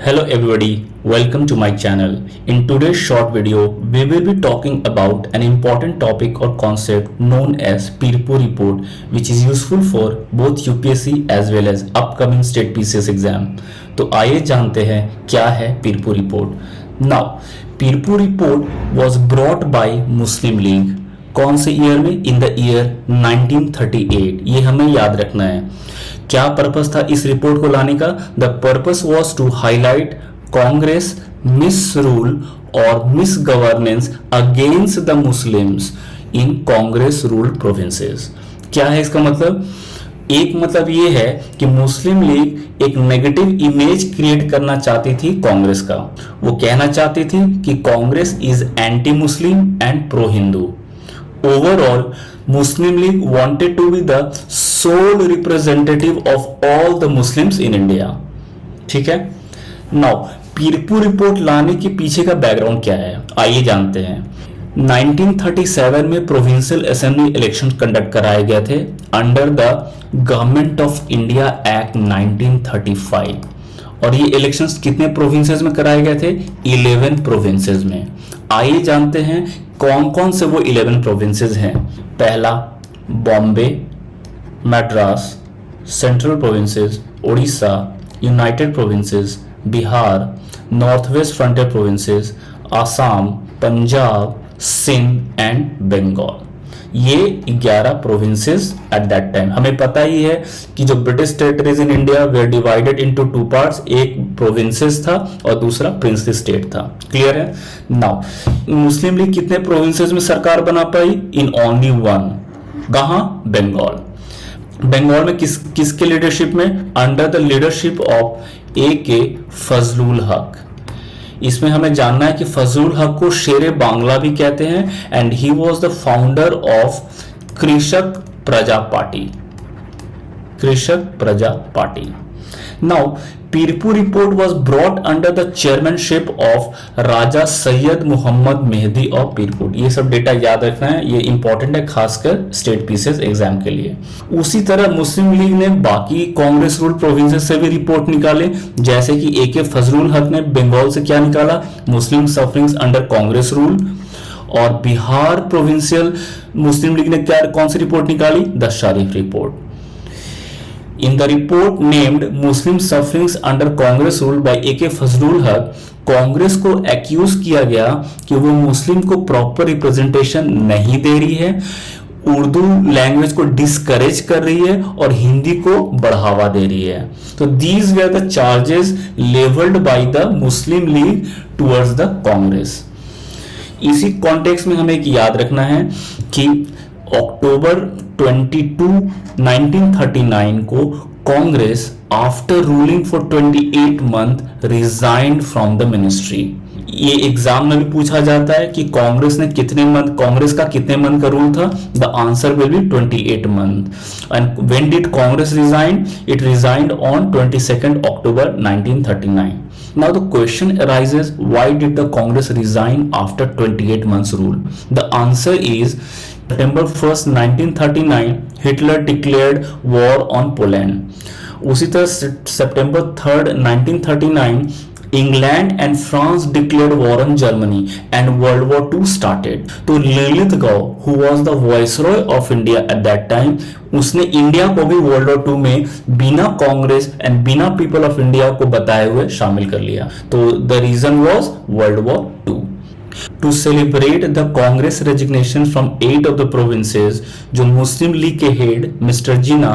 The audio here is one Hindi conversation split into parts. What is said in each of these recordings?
Hello everybody, welcome to my channel. In today's short video, we will be talking about an important topic or concept known as Pirpo report, which is useful for both UPSC as well as upcoming state PCS exam. तो आइए जानते हैं क्या है Pirpo report. Now, Pirpo report was brought by Muslim League. कौन से ईयर में? In the year 1938. ये हमें याद रखना है. क्या पर्पस था इस रिपोर्ट को लाने का? The purpose was to highlight Congress misrule और misgovernance against the Muslims in Congress ruled provinces. क्या है इसका मतलब? एक मतलब ये है कि मुस्लिम लीग एक नेगेटिव इमेज क्रिएट करना चाहती थी कांग्रेस का. वो कहना चाहती थी कि Congress is anti Muslim and pro Hindu. Overall, Muslim League wanted to be the sole representative of all the Muslims in India. ठीक है. Now, पीरपो रिपोर्ट लाने के पीछे का बैकग्राउंड क्या है, आइए जानते हैं. 1937 में प्रोविंशियल असेंबली इलेक्शन कंडक्ट कराए गए थे under the government of India act 1935. और ये इलेक्शंस कितने प्रोविंसेस में कराए गए थे? 11 प्रोविंसेस में. आइए जानते हैं कौन कौन से वो 11 प्रोविंसेस हैं. पहला Bombay, Madras, central provinces, Orissa, united provinces, Bihar, north west frontier provinces, Assam, Punjab, Sindh and Bengal. ये 11 प्रोविंसेस एट दैट टाइम. हमें पता ही है कि जो British territories in India were divided into two parts. एक प्रोविंसेस था और दूसरा प्रिंसली स्टेट था. क्लियर है. नाउ मुस्लिम लीग कितने प्रोविंसेस में सरकार बना पाई? In only one. कहां? बंगाल. बंगाल में किसके लीडरशिप में? Under the leadership of A.K. Fazlul हक. इसमें हमें जानना है कि फजलुल हक को शेरे बांग्ला भी कहते हैं and he was the founder of Krishak Praja Party. Krishak Praja Party. Now Pirpur report was brought under the chairmanship of Raja Syed Mohammad Mehdi of Pirpur. ये सब डेटा याद रखना है, ये इंपॉर्टेंट है खासकर स्टेट पीसीएस एग्जाम के लिए. उसी तरह मुस्लिम लीग ने बाकी कांग्रेस रूल प्रोविंसेस से भी रिपोर्ट निकाले, जैसे कि A.K. फजलुल हक ने बंगाल से क्या निकाला? मुस्लिम सफरिंग्स अंडर कांग्रेस रूल. और बिहार प्रोविंशियल मुस्लिम लीग ने क्या कौन सी रिपोर्ट निकाली? The Sharif report. In the report named Muslim sufferings under Congress rule by A.K. Fazlul हक, कांग्रेस को एक्यूज किया गया कि वो मुस्लिम को प्रॉपर रिप्रेजेंटेशन नहीं दे रही है, उर्दू लैंग्वेज को डिस्करेज कर रही है और हिंदी को बढ़ावा दे रही है. तो these were the charges levelled by the Muslim League towards the Congress. इसी कॉन्टेक्स्ट में हमें एक याद रखना है कि अक्टूबर 22, 1939 को Congress after ruling for 28 month resigned from the ministry. ये एग्जाम में भी पूछा जाता है कि कांग्रेस का कितने मंथ का रूल था? The answer will be 28 month. And when did Congress resign? It resigned on 22 October 1939. Now the question arises, why did the Congress resign after 28 months rule? The answer is September 1st, 1939, Hitler declared war on Poland. उसी तरह September 3rd, 1939, England and France declared war on Germany and world war II started. तो ललितगांव who was the viceroy of India at that time, उसने इंडिया को भी वर्ल्ड वॉर II में बिना कांग्रेस एंड बिना पीपल ऑफ इंडिया को बताए हुए शामिल कर लिया. तो the reason was world war II. To celebrate the Congress resignation from 8 of the provinces, जो मुस्लिम लीग के head mister Jinnah,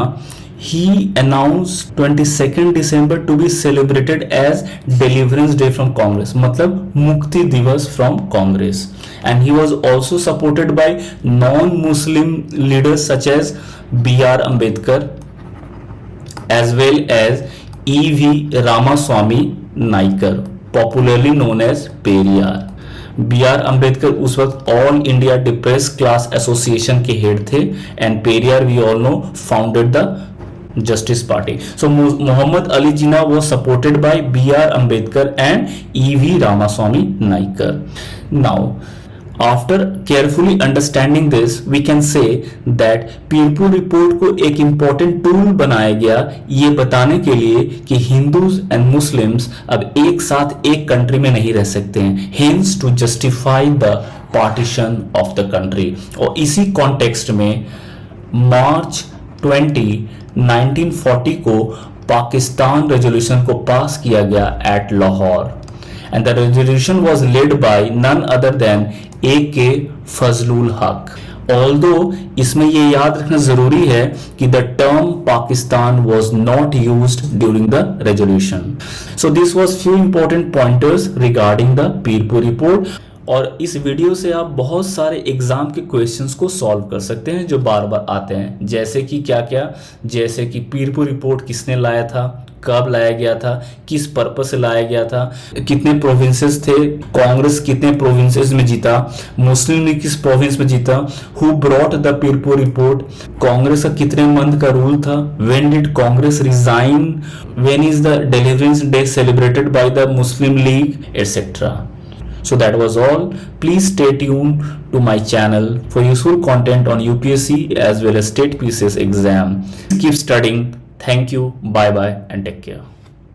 he announced 22nd December to be celebrated as Deliverance Day from Congress, मतलब मुक्ति दिवस from Congress. And he was also supported by non-Muslim leaders such as B.R. Ambedkar as well as E.V. Ramaswamy Naikar, popularly known as Periyar. B.R. Ambedkar उस वक्त all India depress class association के हेड थे and Periyar we all know founded the Justice Party. So Mohammad Ali Jinnah was supported by B.R. Ambedkar and E.V. Ramaswamy Naicker. Now After carefully understanding this, we can say that Pirpur report को एक important tool बनाया गया ये बताने के लिए कि हिंदूज एंड मुस्लिम्स अब एक साथ एक कंट्री में नहीं रह सकते हैं, hence to justify the partition of the country। और इसी कॉन्टेक्स्ट में मार्च 20 1940 को पाकिस्तान रेजोल्यूशन को पास किया गया at Lahore, and the resolution was led by none other than A.K. Fazlul हक। Although इसमें ये याद रखना जरूरी है कि the term Pakistan was not used during the resolution. So this was few important pointers regarding the Pirpur report। और इस वीडियो से आप बहुत सारे एग्जाम के क्वेश्चंस को सॉल्व कर सकते हैं जो बार बार आते हैं, जैसे कि क्या क्या, जैसे कि पीरपुर रिपोर्ट किसने लाया था, कब लाया गया था, किस पर्पस से लाया गया था, कितने प्रोविंसेस थे, कांग्रेस कितने प्रोविंसेस में जीता, मुस्लिम लीग किस प्रोविंस में जीता, who brought the Pirpur report, Congress का कितने मंथ का रूल था, when did Congress resign, when is the deliverance day celebrated by the Muslim league, etcetera. So that was all. Please stay tuned to my channel for useful content on UPSC as well as state PCS exam. Keep studying. Thank you. Bye bye and take care.